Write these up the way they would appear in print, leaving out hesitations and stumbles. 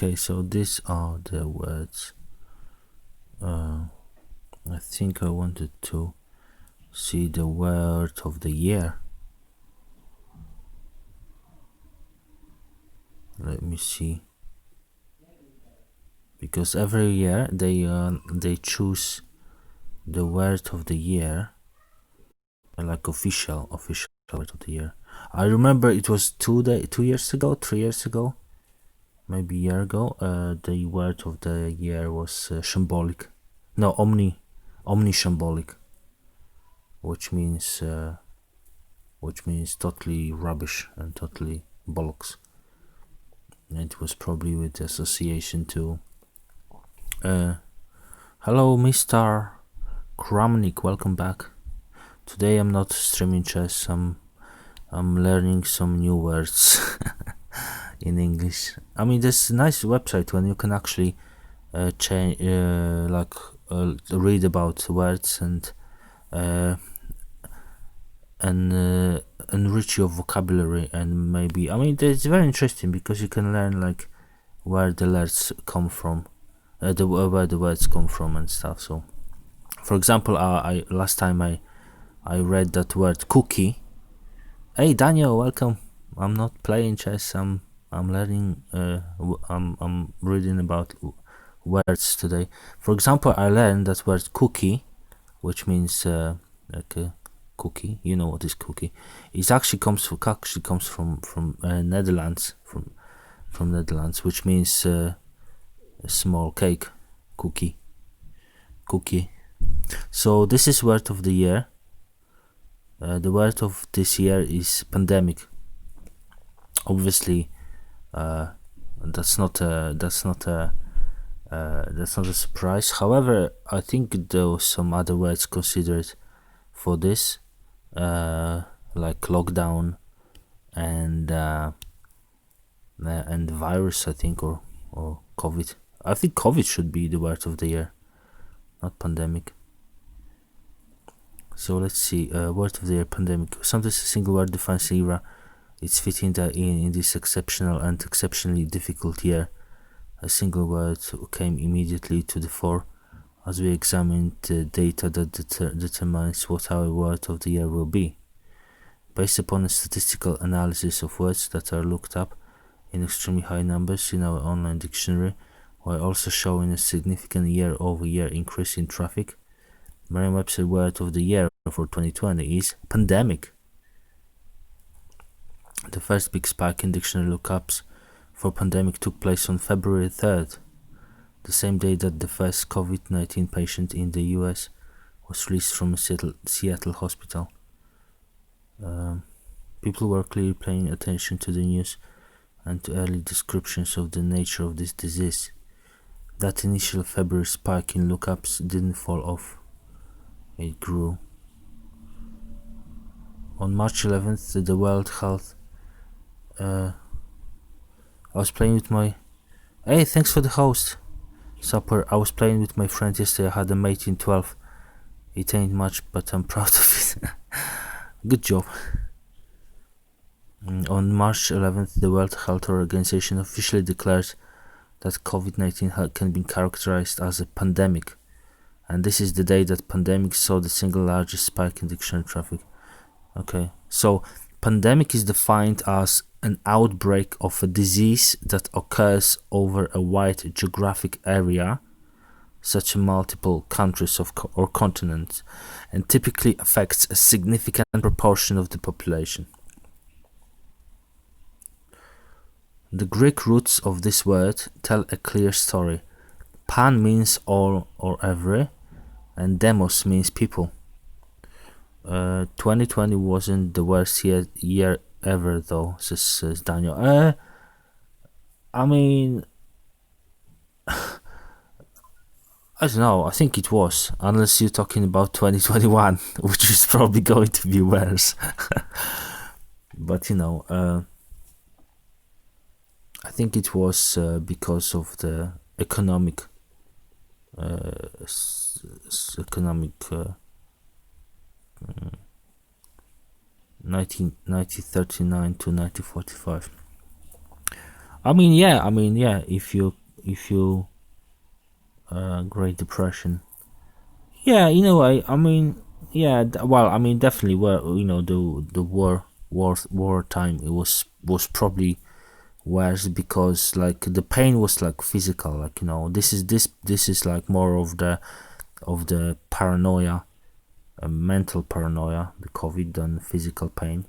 Okay, so these are the words. I think I wanted to see the word of the year. Let me see. Because every year they choose the word of the year, like official word of the year. I remember it was 2 years ago, 3 years ago, maybe a year ago. The word of the year was shambolic. No, omni-shambolic, which means totally rubbish and totally bollocks. And it was probably with association to hello, Mr. Kramnik, welcome back. Today I'm not streaming chess, I'm learning some new words in English. I mean, there's a nice website when you can actually read about words and enrich your vocabulary, and maybe, I mean, it's very interesting because you can learn like where the words come from, where the words come from and stuff. So, for example, I last time I read that word cookie. Hey Daniel, welcome. I'm not playing chess. I'm learning. I'm reading about words today. For example, I learned that word cookie, which means like a cookie. You know what is cookie? It actually comes from Netherlands, from Netherlands, which means a small cake, cookie. So this is word of the year. The word of this year is pandemic. Obviously, that's not a surprise. However, I think there were some other words considered for this, like lockdown and virus, I think, or COVID. I think COVID should be the word of the year, not pandemic. So let's see. Word of the year: pandemic. Sometimes a single word defines an era. It's fitting that in this exceptional and exceptionally difficult year, a single word came immediately to the fore as we examined the data that determines what our word of the year will be. Based upon a statistical analysis of words that are looked up in extremely high numbers in our online dictionary, while also showing a significant year-over-year increase in traffic, Merriam-Webster word of the year for 2020 is pandemic. The first big spike in dictionary lookups for pandemic took place on February 3rd, the same day that the first COVID-19 patient in the US was released from a Seattle hospital. People were clearly paying attention to the news and to early descriptions of the nature of this disease. That initial February spike in lookups didn't fall off. It grew. On March 11th, the World Health... I was playing with my... Hey, thanks for the host. Supper. I was playing with my friend yesterday. I had a mate in 12. It ain't much, but I'm proud of it. Good job. On March 11th, the World Health Organization officially declared that COVID-19 can be characterized as a pandemic. And this is the day that pandemic saw the single largest spike in dictionary traffic. Okay, so pandemic is defined as an outbreak of a disease that occurs over a wide geographic area, such as multiple countries or continents, and typically affects a significant proportion of the population. The Greek roots of this word tell a clear story. Pan means all or every, and demos means people. 2020 wasn't the worst year ever, though, says Daniel. I mean, I don't know. I think it was, unless you're talking about 2021, which is probably going to be worse. But I think it was because of the economic 1939 to 1945. I mean, yeah. If you Great Depression. Yeah, in a way. I mean, yeah. Well, I mean, definitely. Where the war time, it was probably worse because like the pain was like physical. Like this is like more of the paranoia, mental paranoia, the COVID than physical pain.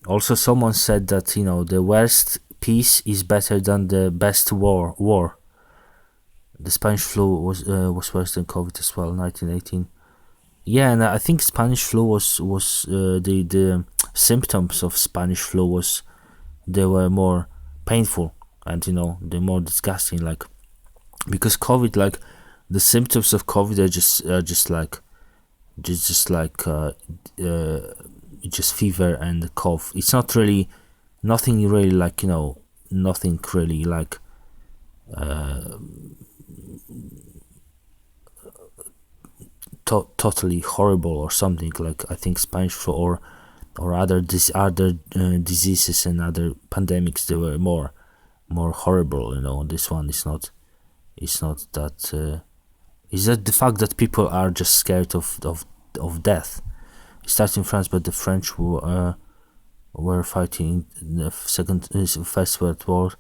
Also, someone said that the worst peace is better than the best war. The Spanish flu was worse than COVID as well, 1918. Yeah, and I think Spanish flu was the symptoms of Spanish flu was they were more painful and they're more disgusting. Like because COVID, like the symptoms of COVID are just like just fever and cough. It's not really nothing really like nothing really like totally horrible or something like I think Spanish flu or other diseases and other pandemics they were more horrible. This one is not. It's not that. Is that the fact that people are just scared of death? It started in France, but the French were fighting in the First World War.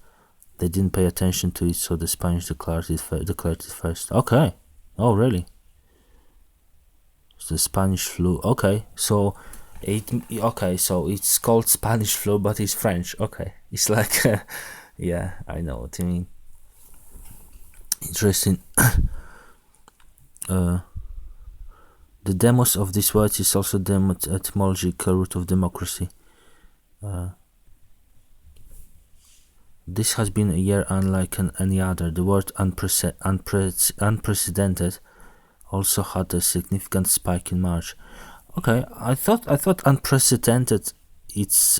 They didn't pay attention to it, so the Spanish declared it first. Okay. Oh, really? The Spanish flu. Okay, so it's called Spanish flu, but it's French. Okay, it's like, yeah, I know what you mean. Interesting. The demos of this word is also the etymological root of democracy. This has been a year unlike any other. The word unprecedented also had a significant spike in March. Okay, I thought unprecedented. It's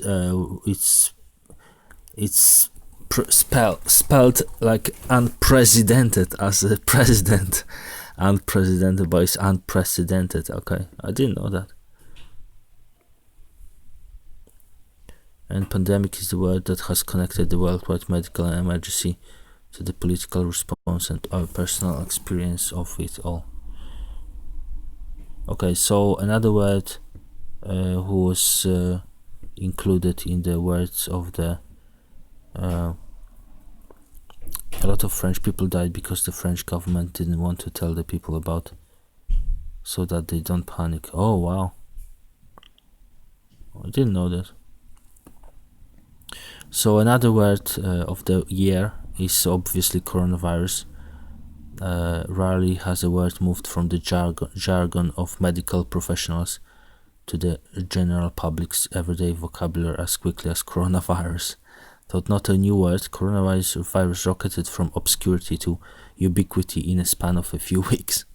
spelled like unprecedented as a president, unprecedented, but it's unprecedented. Okay, I didn't know that. And pandemic is the word that has connected the worldwide medical emergency to the political response and our personal experience of it all. Okay, so another word who was included in the words of the a lot of French people died because the French government didn't want to tell the people about, so that they don't panic. Oh wow, I didn't know that. So another word of the year is obviously coronavirus. Rarely has a word moved from the jargon of medical professionals to the general public's everyday vocabulary as quickly as coronavirus. Though not a new word, coronavirus rocketed from obscurity to ubiquity in a span of a few weeks.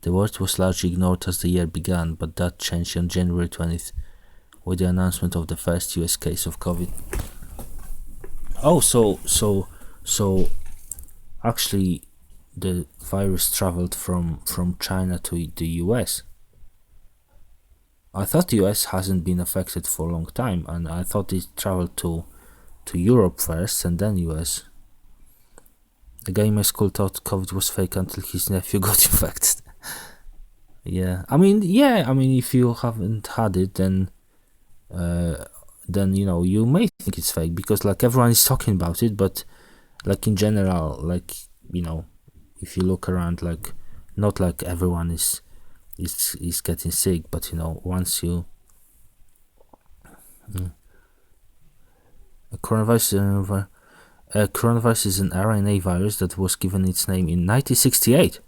The word was largely ignored as the year began, but that changed on January 20th with the announcement of the first US case of COVID. Oh, so actually the virus traveled from China to the US. I thought the US hasn't been affected for a long time, and I thought it traveled to Europe first and then US. A guy in my school thought COVID was fake until his nephew got infected. Yeah, I mean, if you haven't had it, then you may think it's fake because like everyone is talking about it, but like in general, like if you look around, like not like everyone is getting sick, but once you coronavirus is an RNA virus that was given its name in 1968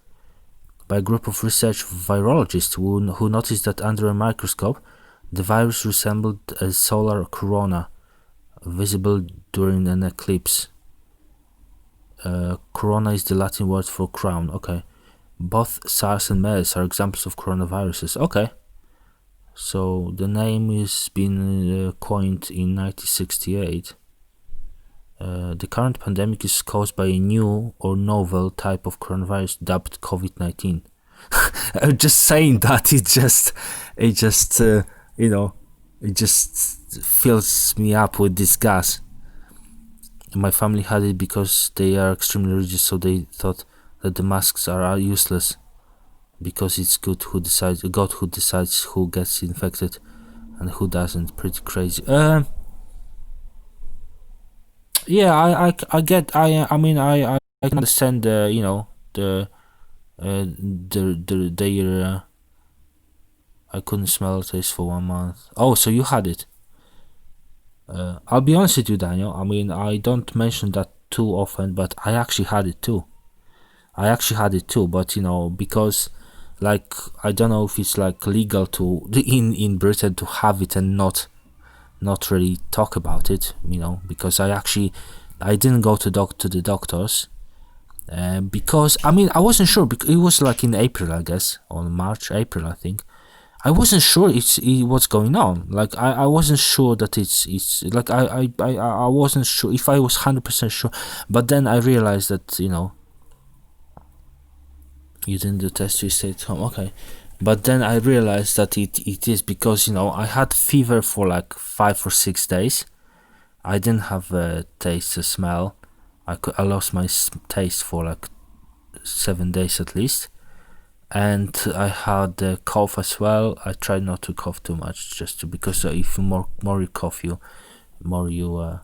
by a group of research virologists who noticed that under a microscope the virus resembled a solar corona visible during an eclipse. Corona is the Latin word for crown. Okay, both SARS and MERS are examples of coronaviruses. Okay, so the name has been coined in 1968. The current pandemic is caused by a new or novel type of coronavirus dubbed COVID-19. I'm just saying that it just fills me up with disgust. My family had it because they are extremely religious, so they thought that the masks are useless because it's God who decides who gets infected and who doesn't. Pretty crazy. Yeah, I get. I mean, I can understand. You know, their. I couldn't smell or taste for 1 month. Oh, so you had it. I'll be honest with you, Daniel. I mean, I don't mention that too often, but I actually had it too. But you know, because like I don't know if it's like legal to in Britain to have it and not really talk about it. You know, because I didn't go to the doctors. Because I mean I wasn't sure because it was like in April, I guess, on April I think. I wasn't sure what's going on. Like I wasn't sure that it's like I wasn't sure if I was 100% sure. But then I realized that, you know, you didn't do test, you stayed home. Okay. But then I realized that it is because, you know, I had fever for like 5 or 6 days. I didn't have a taste or smell. I lost my taste for like 7 days at least. And I had a cough as well. I tried not to cough too much, because if more you cough, more you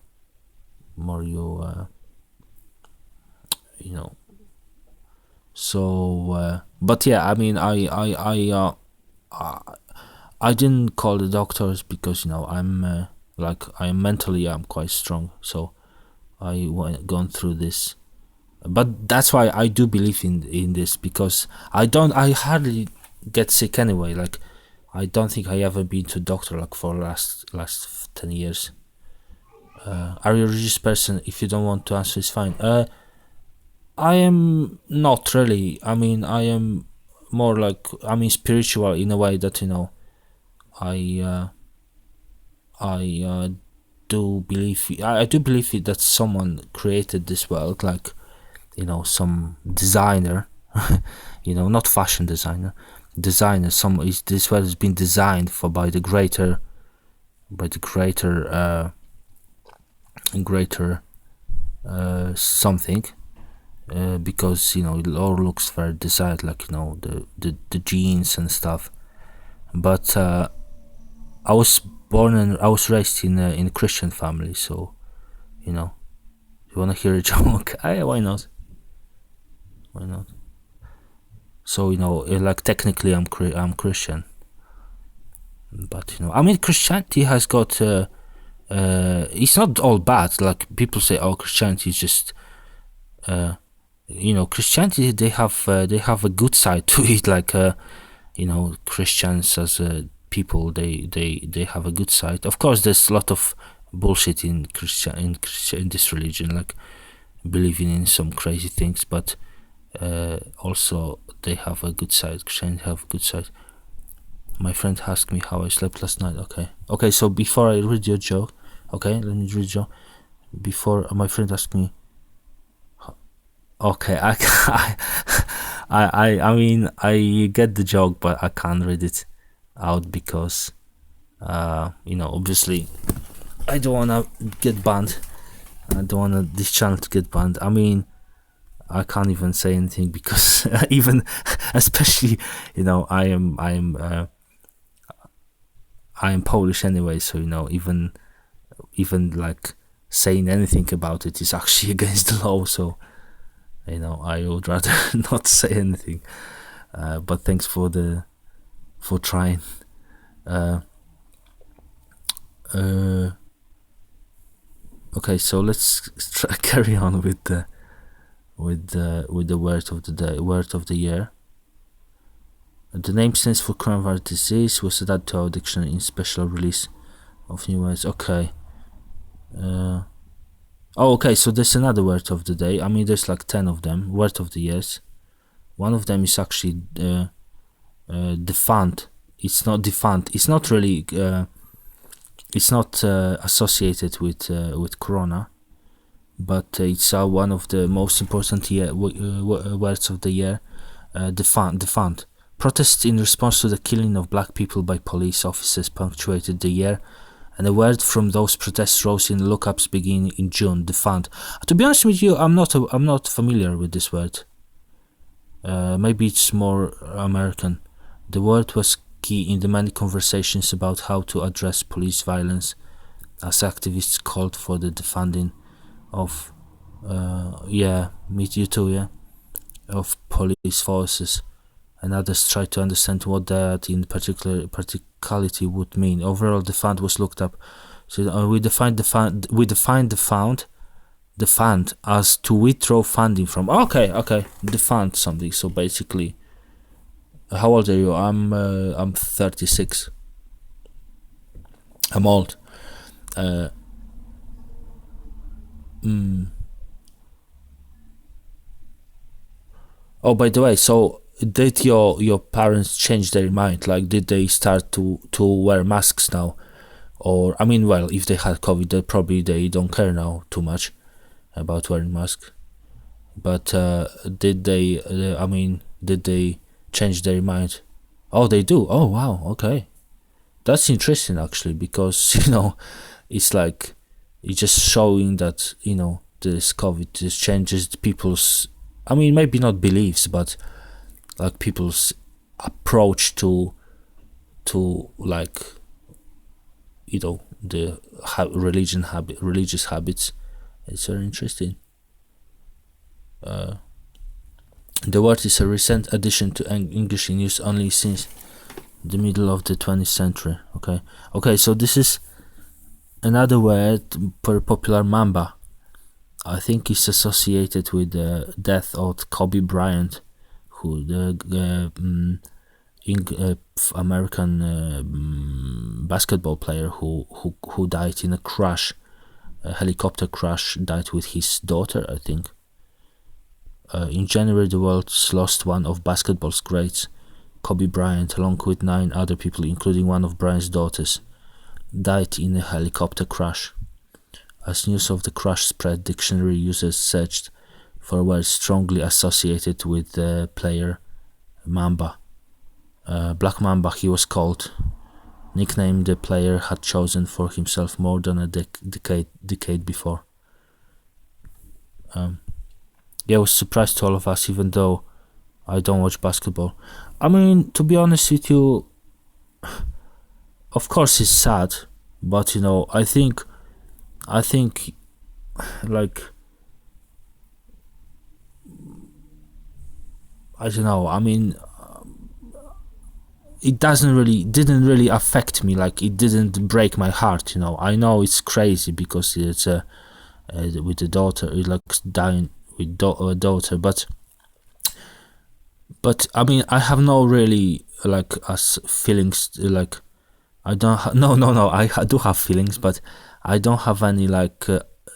know. So, but yeah, I mean, I didn't call the doctors because, you know, I'm mentally I'm quite strong, so I gone through this. But that's why I do believe in this, because I hardly get sick anyway. Like I don't think I ever been to doctor like for last 10 years. Are you a religious person? If you don't want to answer, it's fine. I am not really. I mean, I am more like, I mean, spiritual in a way that, you know, I do believe that someone created this world, like, you know, some designer, you know, not fashion designer, this world has been designed by the greater something, because, you know, it all looks very designed, like, you know, the genes and stuff. But I was born and I was raised in a Christian family, so, you know, you wanna hear a joke? Why not? So, you know, like technically I'm Christian, but, you know, I mean, Christianity has got it's not all bad. Like people say, oh, Christianity is just you know, Christianity, they have a good side to it. Like you know, Christians as people, they have a good side. Of course, there's a lot of bullshit in this religion, like believing in some crazy things, but also they have a good side. Christianity have a good side. My friend asked me how I slept last night. Okay, so before I read your joke, okay, let me read your joke. Before my friend asked me, okay, I mean, I get the joke, but I can't read it out because you know, obviously I don't wanna get banned. I don't wanna this channel to get banned. I mean, I can't even say anything because even, especially, you know, I am Polish anyway, so, you know, even like saying anything about it is actually against the law, so, you know, I would rather not say anything. But thanks for trying. Okay, so let's carry on with the word of the day, word of the year. The name stands for coronavirus disease, was added to our dictionary in special release of new words. Okay. Okay, so there's another word of the day. I mean, there's like 10 of them. Word of the years. One of them is actually defunct. It's not defunct. It's not really. It's not associated with corona, but it's one of the most important words of the year. Defunct. Protests in response to the killing of black people by police officers punctuated the year, and a word from those protests rose in lookups beginning in June. Defund. To be honest with you, I'm not familiar with this word. Maybe it's more American. The word was key in the many conversations about how to address police violence, as activists called for the defunding of, me too, yeah, of police forces, and others tried to understand what that in practicality would mean. Overall, the fund was looked up. So we defined the fund as to withdraw funding from. Okay, the fund something. So basically, how old are you? I'm 36. I'm old. Oh, by the way, so did your parents change their mind? Like, did they start to wear masks now? Or, I mean, well, if they had COVID, they don't care now too much about wearing masks. But did they? Did they change their mind? Oh, they do. Oh, wow. Okay, that's interesting actually, because it's like it's just showing that this COVID just changes people's. I mean, maybe not beliefs, but like people's approach to like the religious habits. It's very interesting. The word is a recent addition to English in use only since the middle of the 20th century. Okay, so this is another word very popular, Mamba. I think it's associated with the death of Kobe Bryant, who the American basketball player who died in a helicopter crash, died with his daughter, I think. In January, the world lost one of basketball's greats, Kobe Bryant, along with 9 other people, including one of Bryant's daughters, died in a helicopter crash. As news of the crash spread, dictionary users searched for words strongly associated with the player Mamba. Black Mamba, he was called, nickname the player had chosen for himself more than a decade before. It was a surprise to all of us, even though I don't watch basketball. I mean, to be honest with you, of course it's sad, but I think like, I don't know, I mean, it didn't really affect me, like it didn't break my heart. I know it's crazy because it's with the daughter, it like dying with a daughter, but I mean, I have no really like as feelings, like I don't no I do have feelings, but I don't have any like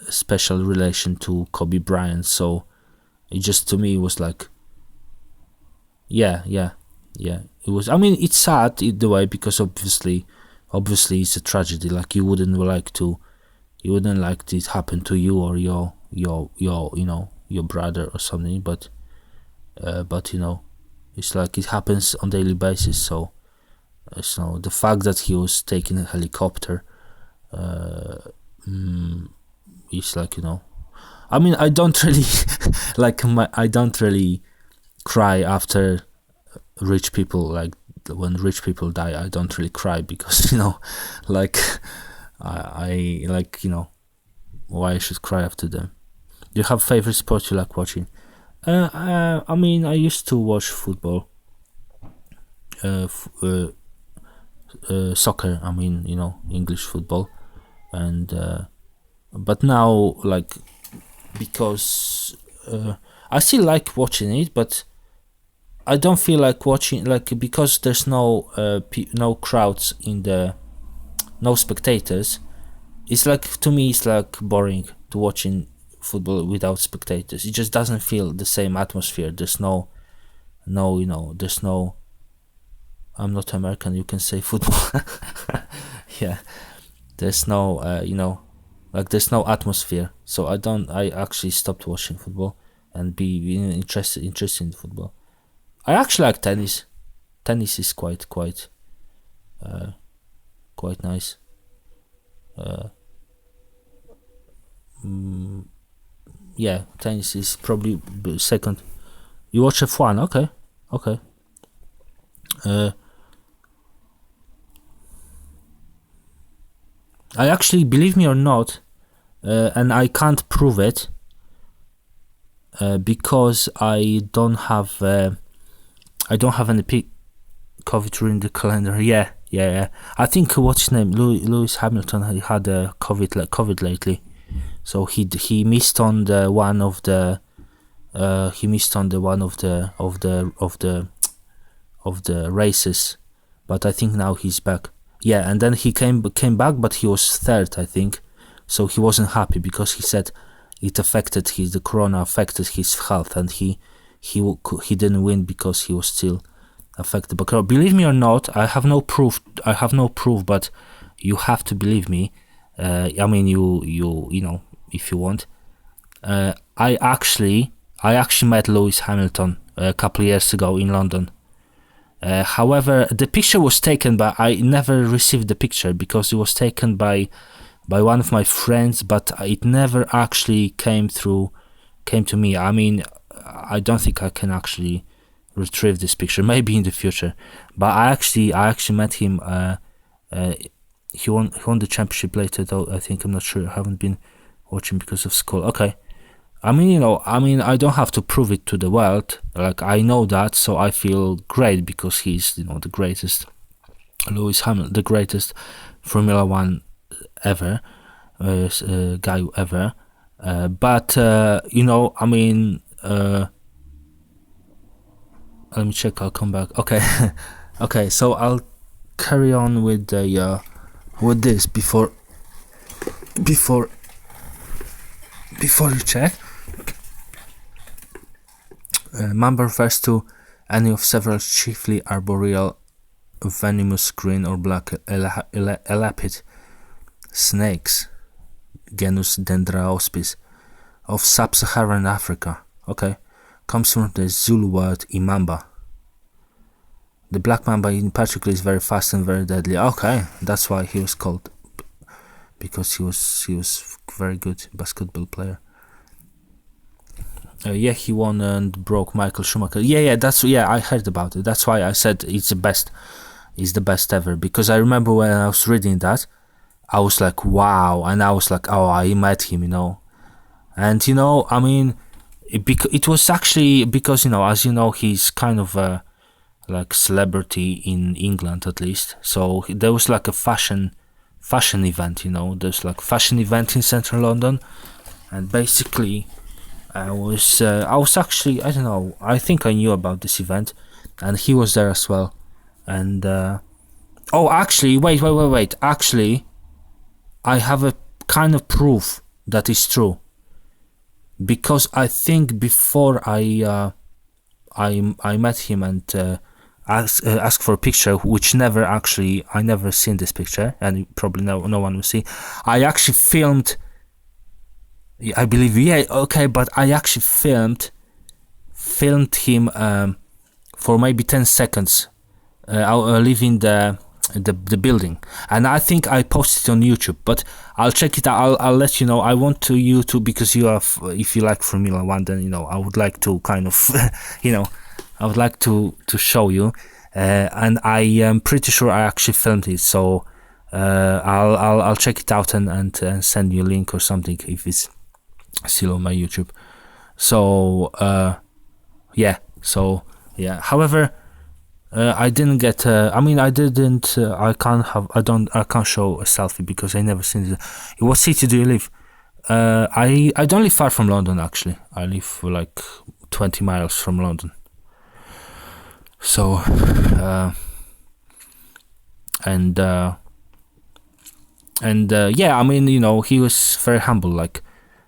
special relation to Kobe Bryant, so it just, to me, it was like, yeah, it was. I mean, it's sad in the way, because obviously it's a tragedy. Like, you wouldn't like it happen to you or your brother or something, but it's like it happens on daily basis. So the fact that he was taking a helicopter, it's like, I mean, I don't really I don't really cry after rich people, like when rich people die. I don't really cry because like I like, why I should cry after them. Do you have favorite sport you like watching? I mean, I used to watch football, soccer. I mean, English football, and but now, like, because I still like watching it, but I don't feel like watching, like, because there's no no crowds no spectators. It's like, to me, it's like boring to watching football without spectators. It just doesn't feel the same atmosphere. There's no there's no. I'm not American. You can say football. Yeah, there's no like, there's no atmosphere. So I actually stopped watching football and be interested in football. I actually like tennis. Tennis is quite nice. Yeah, tennis is probably second. You watch F1, okay, okay. I actually, believe me or not, and I can't prove it because I don't have any COVID during the calendar. Yeah. I think what's his name, Lewis Hamilton, he had COVID lately, so he missed on the one of the races, but I think now he's back. Yeah, and then he came back, but he was third, I think. So he wasn't happy because he said the corona affected his health, and he didn't win because he was still affected. But believe me or not, I have no proof, but you have to believe me. I mean, you know, if you want. I actually met Lewis Hamilton a couple of years ago in London. However, the picture was taken, but I never received the picture because it was taken by one of my friends, but it never actually came to me. I mean, I don't think I can actually retrieve this picture. Maybe in the future, but I actually met him. He won the championship later, though. I think, I'm not sure. I haven't been watching because of school. Okay. I mean, I don't have to prove it to the world. Like, I know that, so I feel great because he's, the greatest, Lewis Hamilton, the greatest Formula One ever, guy ever. But I mean, let me check. I'll come back. Okay, okay. So I'll carry on with the with this before you check. Man refers to any of several chiefly arboreal, venomous green or black elapid snakes, genus Dendroaspis, of sub-Saharan Africa. Okay, comes from the Zulu word imamba. The black mamba in particular is very fast and very deadly. Okay, that's why he was called, because he was very good basketball player. He won and broke Michael Schumacher. I heard about it. That's why I said it's the best. It's the best ever, because I remember when I was reading that, I was like, wow, and I was like, oh, I met him, and I mean, it was actually because as you know, he's kind of a like celebrity in England, at least. So there was like a fashion event, there's like fashion event in central London, and basically I was actually, I don't know, I think I knew about this event, and he was there as well. And actually, wait, actually, I have a kind of proof that is true, because I think before I met him and asked for a picture, which I never seen this picture, and probably no one will see. I actually filmed, I believe, but I actually filmed him for maybe 10 seconds leaving the building, and I think I posted it on YouTube, but I'll check it out. I'll let you know. I want to YouTube, because if you like Formula One, then I would like to kind of I would like to show you, and I am pretty sure I actually filmed it, so I'll check it out and send you a link or something if it's still on my YouTube. So however, I didn't get I can't show a selfie because I never seen it. What city do you live? I don't live far from London, actually. I live like 20 miles from London. So he was very humble. Like,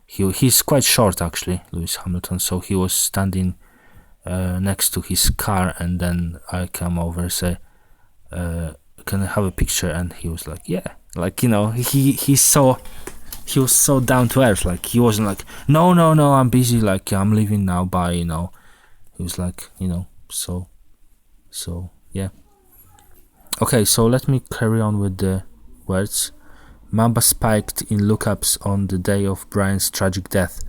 he's quite short, actually, Lewis Hamilton. So he was standing next to his car, and then I come over and say, can I have a picture? And he was like, yeah, like, he was so down to earth. Like, he wasn't like, no, I'm busy, like, I'm leaving now, bye. He was like, so yeah. Okay, so let me carry on with the words. Mamba spiked in lookups on the day of Brian's tragic death,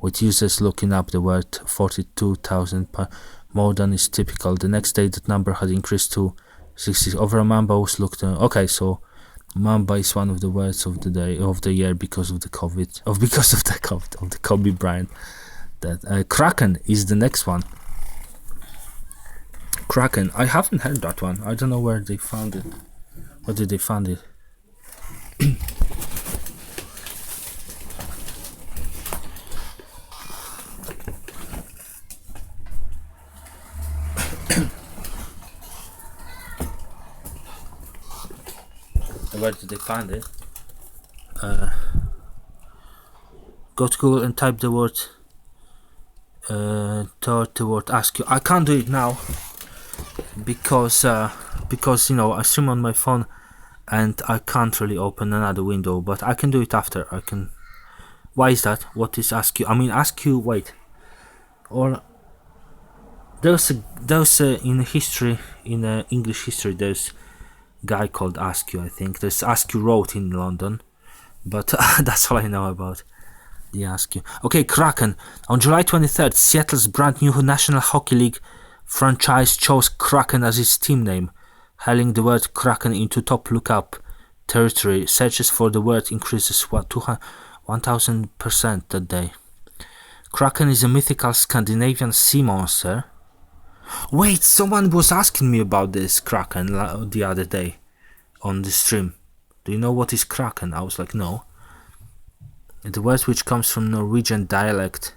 with users looking up the word 42,000 more than is typical. The next day, that number had increased to 60. Overall, Mamba was looked at. Okay, so Mamba is one of the words of the day of the year because of the COVID, of the Kobe Bryant. That Kraken is the next one. Kraken. I haven't heard that one. I don't know where they found it. Where did they find it? Where did they find it? Go to Google and type the word ask you. I can't do it now because you know I stream on my phone and I can't really open another window, but I can do it after. I can. Why is that? What is ask you? I mean ask you. Wait. Or there's in history, in English history, there's a guy called Askew. I think there's Askew Road in London, but that's all I know about the Askew. Okay, Kraken. On July 23rd, Seattle's brand new National Hockey League franchise chose Kraken as its team name, hailing the word Kraken into top lookup territory. Searches for the word increases 1,000% that day. Kraken is a mythical Scandinavian sea monster. Wait, someone was asking me about this Kraken the other day on the stream. Do you know what is Kraken? I was like, no. The word which comes from Norwegian dialect.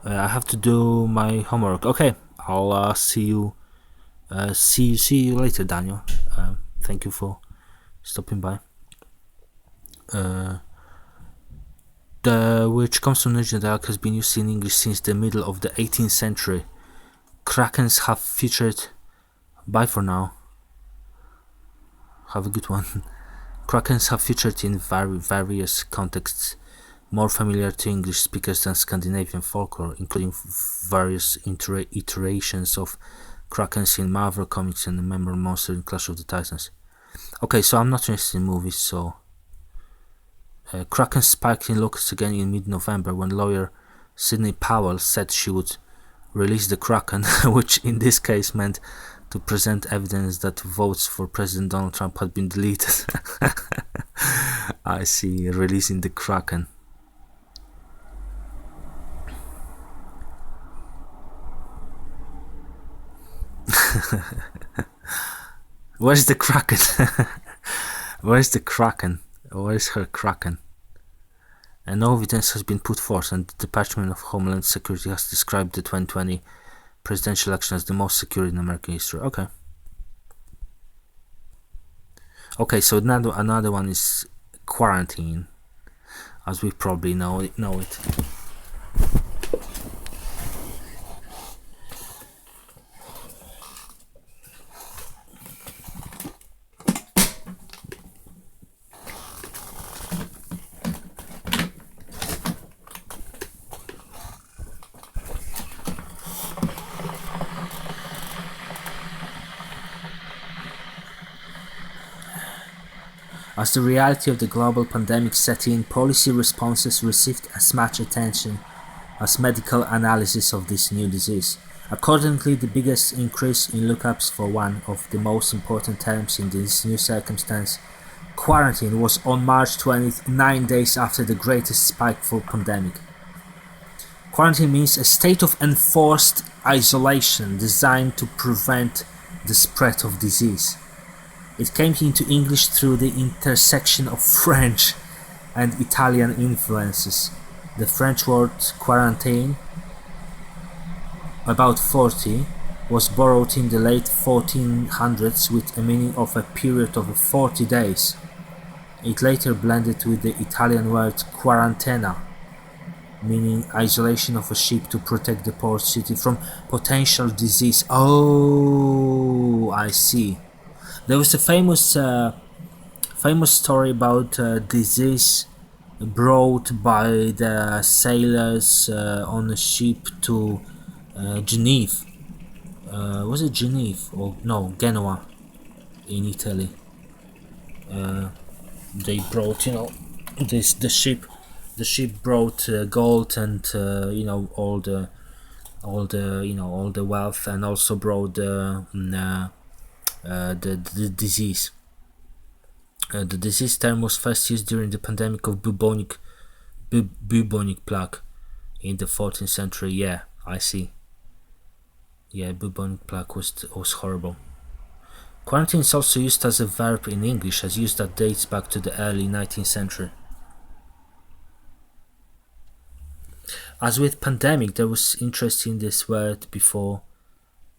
I have to do my homework. Okay, I'll see you. See you later, Daniel. Thank you for stopping by. The which comes from Norwegian dialect has been used in English since the middle of the 18th century. Krakens have featured. Bye for now. Have a good one. Krakens have featured in various contexts more familiar to English speakers than Scandinavian folklore, including various iterations of Krakens in Marvel Comics and the memorable monster in Clash of the Titans. Okay, so I'm not interested in movies, so Kraken spiked in locals again in mid-November when lawyer Sidney Powell said she would release the Kraken, which in this case meant to present evidence that votes for President Donald Trump had been deleted. I see, releasing the Kraken. Where's the Kraken? Where's the Kraken? Where's her Kraken? And no evidence has been put forth, and the Department of Homeland Security has described the 2020 presidential election as the most secure in American history. Okay. Okay, so another one is quarantine, as we probably know it. As the reality of the global pandemic set in, policy responses received as much attention as medical analysis of this new disease. Accordingly, the biggest increase in lookups for one of the most important terms in this new circumstance, quarantine, was on March 20th, 9 days after the greatest spike for pandemic. Quarantine means a state of enforced isolation designed to prevent the spread of disease. It came into English through the intersection of French and Italian influences. The French word quarantaine, about 40, was borrowed in the late 1400s with a meaning of a period of 40 days. It later blended with the Italian word quarantena, meaning isolation of a ship to protect the port city from potential disease. Oh, I see. There was a famous story about disease brought by the sailors on a ship to Geneva. Was it Geneva or no, Genoa in Italy? they brought, this the ship brought gold and all the wealth, and also brought the disease. The disease term was first used during the pandemic of bubonic plague in the 14th century. Yeah, I see. Yeah, bubonic plague was horrible. Quarantine is also used as a verb in English, as used that dates back to the early 19th century. As with pandemic, there was interest in this word before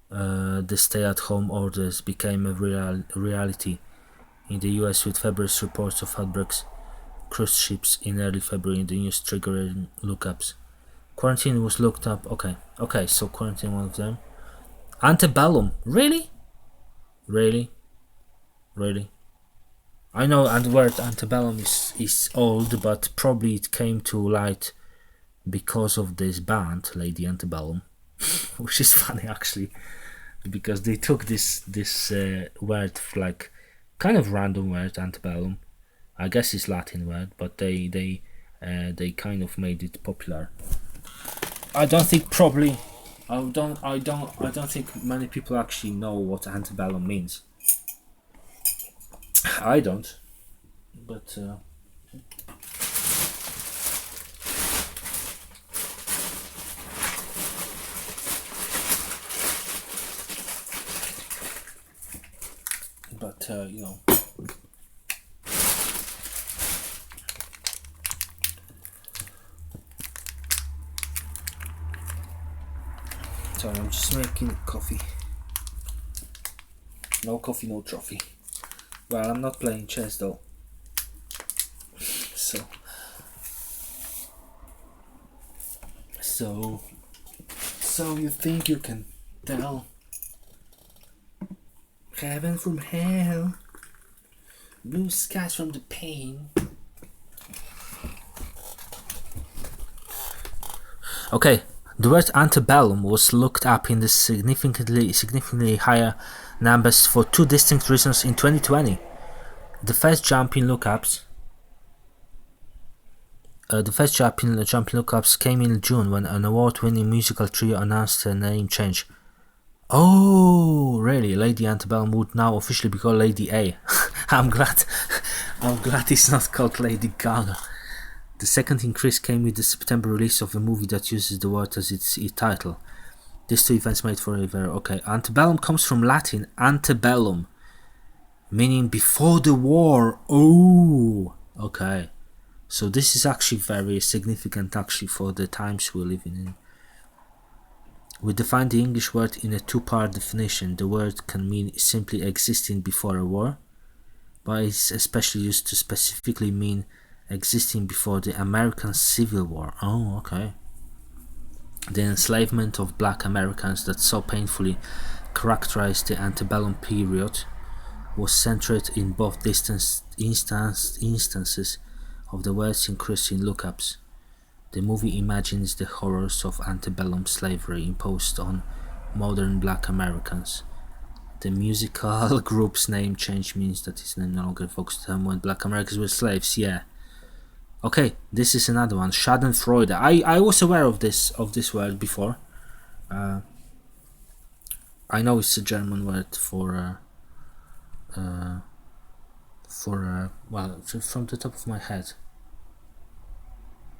the stay-at-home orders became a reality in the US, with February's reports of outbreaks cruise ships in early February in the news triggering lookups. Quarantine was looked up. Okay, so quarantine, one of them. Antebellum, really? I know the word antebellum is old, but probably it came to light because of this band, Lady Antebellum, which is funny actually, because they took this word, like kind of random word, antebellum. I guess it's Latin word, but they kind of made it popular. I don't think many people actually know what antebellum means. I don't, but sorry, I'm just making coffee. No coffee, no trophy. Well, I'm not playing chess though. So you think you can tell heaven from hell, blue skies from the pain? Okay, the word antebellum was looked up in the significantly higher numbers for two distinct reasons in 2020. The first jump in lookups came in June when an award-winning musical trio announced a name change. Oh, really? Lady Antebellum would now officially be called Lady A. I'm glad it's not called Lady Gaga. The second increase came with the September release of a movie that uses the word as its title. These two events made for a very... Okay, antebellum comes from Latin antebellum, meaning before the war. Oh, okay. So this is actually very significant actually for the times we're living in. We define the English word in a two-part definition. The word can mean simply existing before a war, but it's especially used to specifically mean existing before the American Civil War. Oh, okay. The enslavement of black Americans that so painfully characterized the antebellum period was centered in both instances of the words increased in lookups. The movie imagines the horrors of antebellum slavery imposed on modern black Americans. The musical group's name change means that its name no longer evokes the time when black Americans were slaves. Yeah. Okay, this is another one. Schadenfreude. I was aware of this word before. I know it's a German word for well, from the top of my head.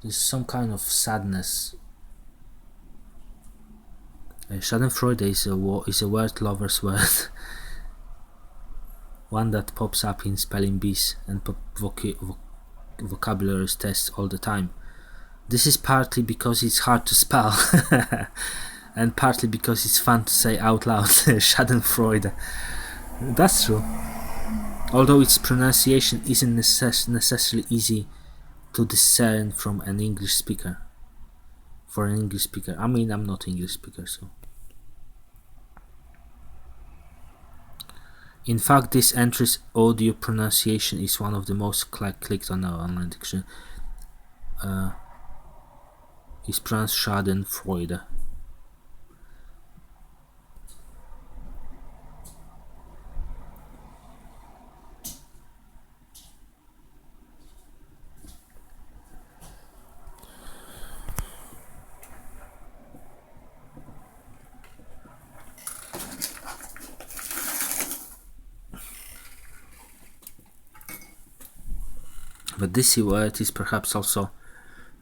There's some kind of sadness. Schadenfreude is a word lover's word. One that pops up in spelling bees and vocabulary tests all the time. This is partly because it's hard to spell and partly because it's fun to say out loud. Schadenfreude. That's true. Although its pronunciation isn't necessarily easy to discern from an English speaker. For an English speaker. I mean, I'm not an English speaker, so. In fact, this entry's audio pronunciation is one of the most clicked on our online dictionary. It's pronounced Schadenfreude. But this word is perhaps also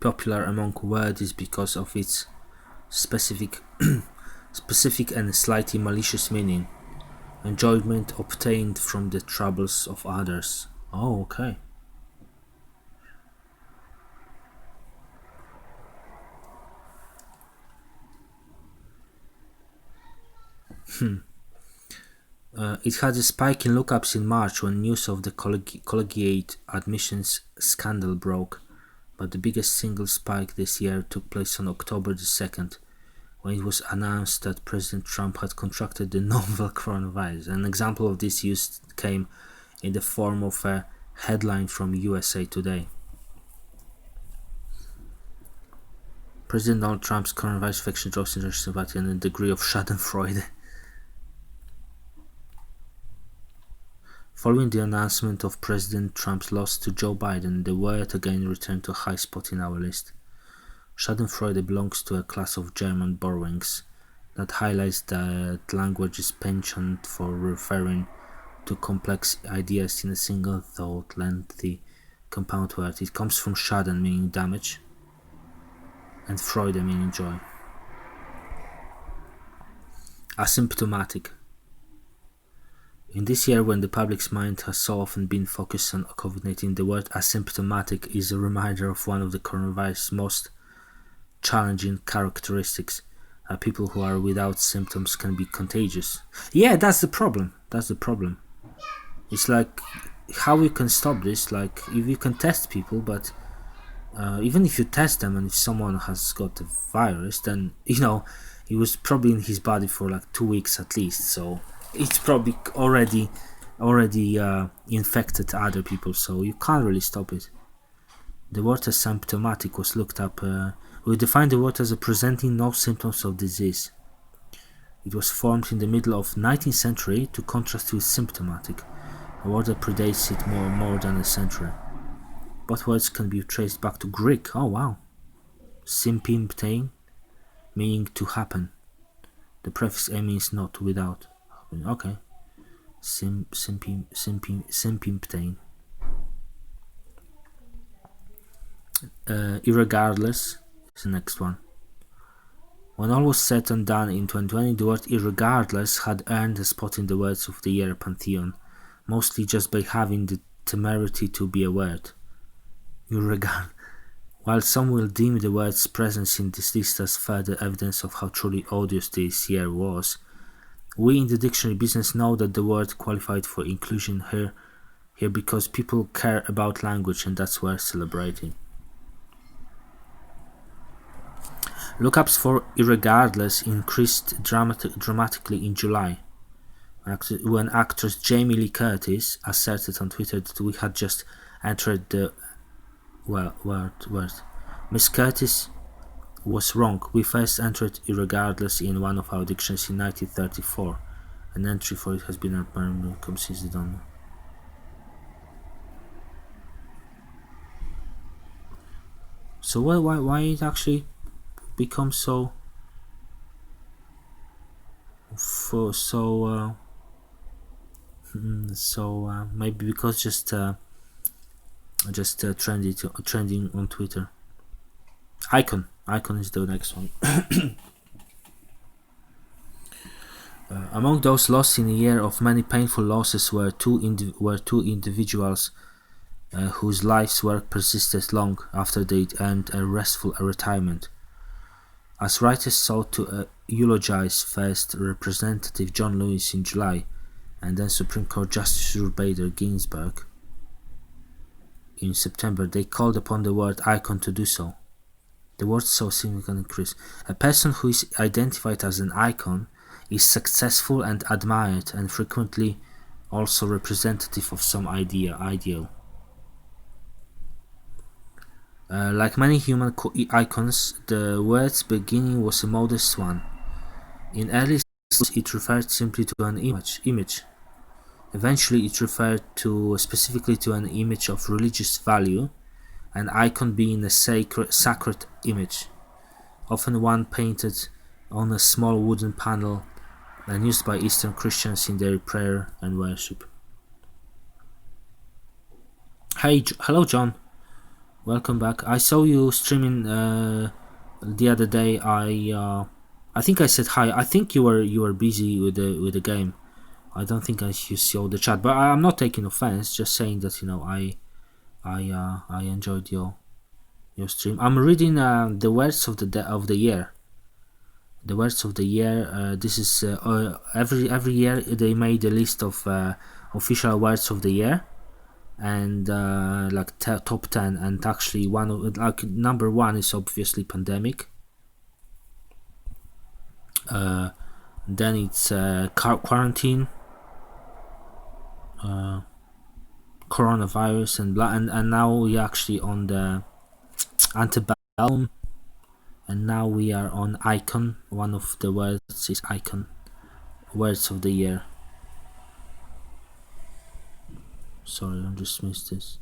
popular among wordies because of its specific and slightly malicious meaning. Enjoyment obtained from the troubles of others. Oh, okay. It had a spike in lookups in March when news of the collegiate admissions scandal broke, but the biggest single spike this year took place on October the 2nd, when it was announced that President Trump had contracted the novel coronavirus. An example of this use came in the form of a headline from USA Today. President Donald Trump's coronavirus infection draws international sympathy and a degree of schadenfreude. Following the announcement of President Trump's loss to Joe Biden, the word again returned to a high spot in our list. Schadenfreude belongs to a class of German borrowings that highlights that language is penchant for referring to complex ideas in a single thought, lengthy, compound word. It comes from Schaden, meaning damage, and Freude, meaning joy. Asymptomatic. In this year, when the public's mind has so often been focused on COVID-19, the word asymptomatic is a reminder of one of the coronavirus' most challenging characteristics. People who are without symptoms can be contagious. Yeah, that's the problem. It's like, how you can stop this? Like, if you can test people, but even if you test them and if someone has got the virus, then, it was probably in his body for like 2 weeks at least, so it's probably already infected other people, so you can't really stop it. The word asymptomatic was looked up. We defined the word as presenting no symptoms of disease. It was formed in the middle of 19th century to contrast with symptomatic, a word that predates it more than a century. Both words can be traced back to Greek. Oh wow. Symptomein, meaning to happen. The prefix a means not, without. Okay. Symptomein. Irregardless is the next one. When all was said and done in 2020, the word irregardless had earned a spot in the Words of the Year pantheon, mostly just by having the temerity to be a word. While some will deem the word's presence in this list as further evidence of how truly odious this year was, we in the dictionary business know that the word qualified for inclusion here because people care about language, and that's worth celebrating. Lookups for irregardless increased dramatically in July, when actress Jamie Lee Curtis asserted on Twitter that we had just entered the word. Miss Curtis was wrong. We first entered irregardless in one of our dictionaries in 1934. An entry for it has been apparently since the dawn. So why it actually becomes so maybe because just trending on Twitter. Icon is the next one. Among those lost in a year of many painful losses were two individuals whose life's work persisted long after they'd earned a restful retirement. As writers sought to eulogize first Representative John Lewis in July, and then Supreme Court Justice Ruth Bader Ginsburg in September, they called upon the word icon to do so. The word saw significant increase. A person who is identified as an icon is successful and admired, and frequently also representative of some ideal. Like many human icons, the word's beginning was a modest one. In early stages, it referred simply to an image. Eventually, it referred specifically to an image of religious value, an icon being a sacred image, often one painted on a small wooden panel and used by Eastern Christians in their prayer and worship. Hello, John. Welcome back. I saw you streaming the other day. I think I said hi. I think you were busy with the game. I don't think you saw the chat, but I'm not taking offense. Just saying that I enjoyed your stream. I'm reading the words of the year. The words of the year. This is every year they made a list of official words of the year, and like top 10, and actually one of like number one is obviously pandemic. Then it's quarantine, coronavirus, and now we actually on the antebellum, and now we are on icon. One of the words is icon, words of the year. Sorry, I just missed this.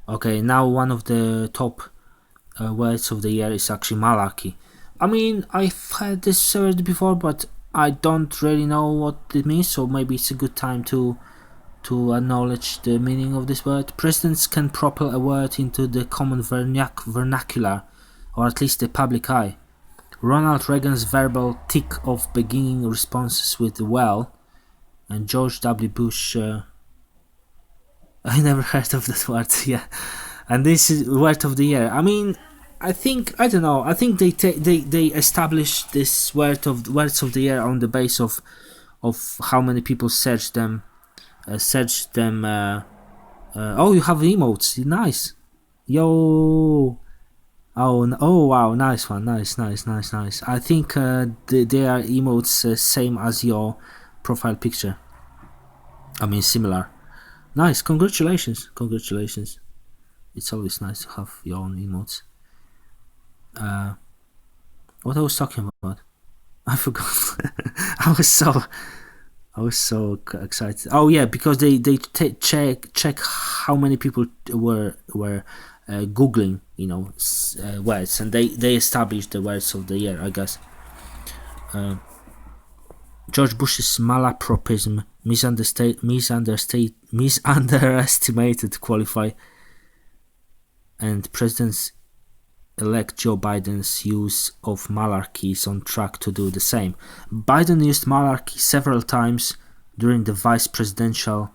Okay, now one of the top words of the year is actually malarkey. I mean, I've heard this word before, but I don't really know what it means, so maybe it's a good time to acknowledge the meaning of this word. Presidents can propel a word into the common vernacular, or at least the public eye. Ronald Reagan's verbal tick of beginning responses with well, and George W. Bush. I never heard of that word, yeah. And this is word of the year. I mean, I don't know. I think they established this words of the year on the base of how many people search them. Oh, you have emotes. Nice. Yo. Oh wow, nice one. Nice. I think they are emotes same as your profile picture. I mean, similar. Nice. Congratulations. It's always nice to have your own emotes. What I was talking about, I forgot. I was so excited. Oh yeah, because they check how many people were googling, words, and they established the words of the year, I guess. George Bush's malapropism misunderestimated qualify, and President-elect Joe Biden's use of malarkey is on track to do the same. Biden used malarkey several times during the vice presidential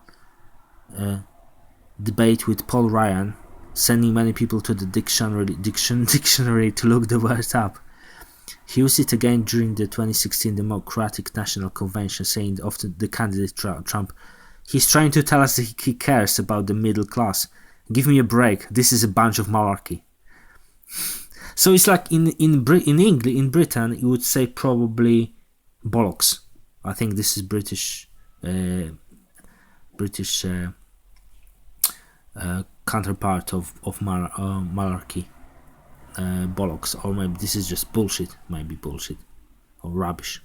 debate with Paul Ryan, sending many people to the dictionary to look the word up. He used it again during the 2016 Democratic National Convention, saying of the candidate Trump, "He's trying to tell us that he cares about the middle class. Give me a break. This is a bunch of malarkey." So it's like in England, in Britain, you would say probably bollocks. I think this is British counterpart of malarkey. Bollocks, or maybe this is just bullshit. Maybe bullshit or rubbish.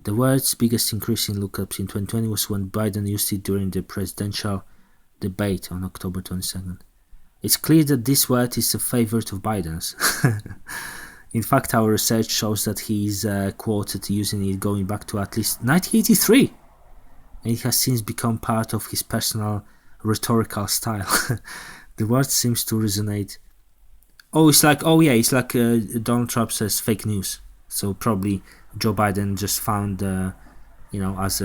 The word's biggest increase in lookups in 2020 was when Biden used it during the presidential debate on October 22nd. It's clear that this word is a favorite of Biden's. In fact, our research shows that he is quoted using it going back to at least 1983, and it has since become part of his personal rhetorical style. The word seems to resonate. It's like Donald Trump says fake news. So probably Joe Biden just found, as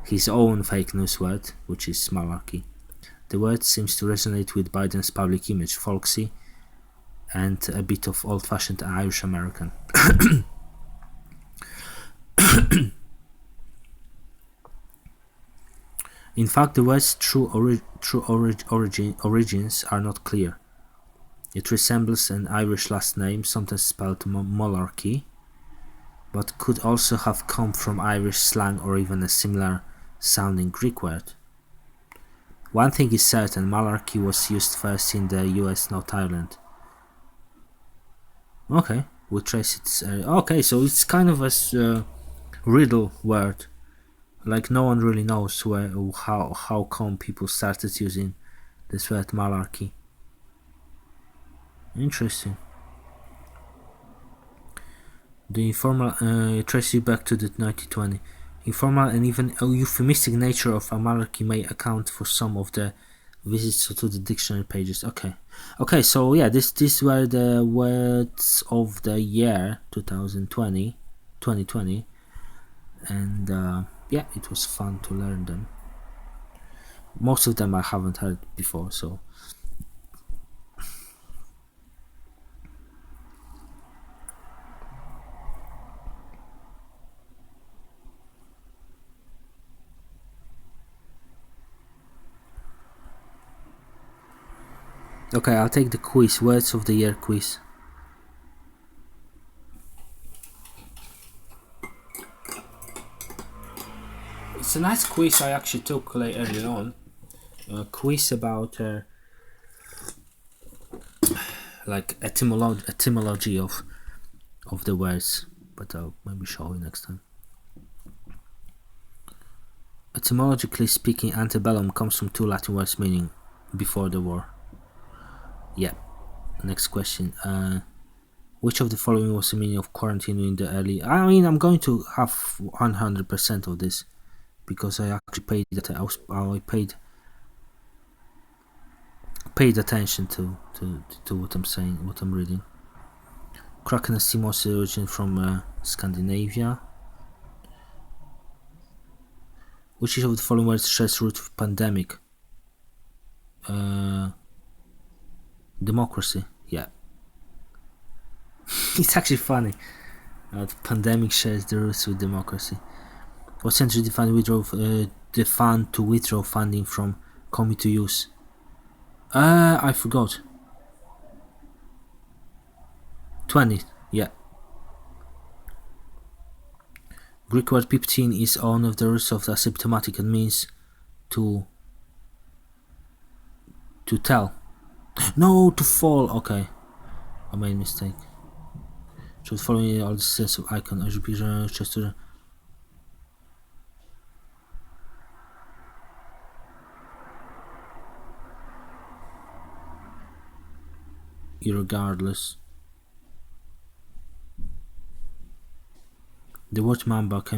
his own fake news word, which is malarkey. The word seems to resonate with Biden's public image, folksy, and a bit of old-fashioned Irish American. In fact, the word's true origins are not clear. It resembles an Irish last name, sometimes spelled Malarkey, but could also have come from Irish slang or even a similar sounding Greek word. One thing is certain, malarkey was used first in the US North Ireland. Okay, we'll trace it. Okay, so it's kind of a riddle word. Like no one really knows how come people started using this word malarkey. Interesting. The informal trace you back to the 1920. Informal and even euphemistic nature of a monarchy may account for some of the visits to the dictionary pages. Okay, so yeah, these were the words of the year 2020, and yeah, it was fun to learn them. Most of them I haven't heard before, so okay, I'll take the quiz, words of the year quiz. It's a nice quiz I actually took like earlier on. A quiz about like etymology of the words, but I'll maybe show you next time. Etymologically speaking, antebellum comes from two Latin words meaning before the war. Yeah. Next question. Which of the following was the meaning of quarantine in the early? I mean, I'm going to have 100% of this because I actually paid that. I paid attention to what I'm saying, what I'm reading. Kraken Simos origin from Scandinavia. Which of the following words shares root of pandemic? Democracy. Yeah. It's actually funny. The pandemic shares the roots with democracy. What century defined the fund to withdraw funding from community use? I forgot. 20. Yeah. Greek word piptin is one of the roots of the asymptomatic and means to tell. No, to fall. Okay, I made a mistake. So following all the sets of icon, Chester. Irregardless. The word mamba can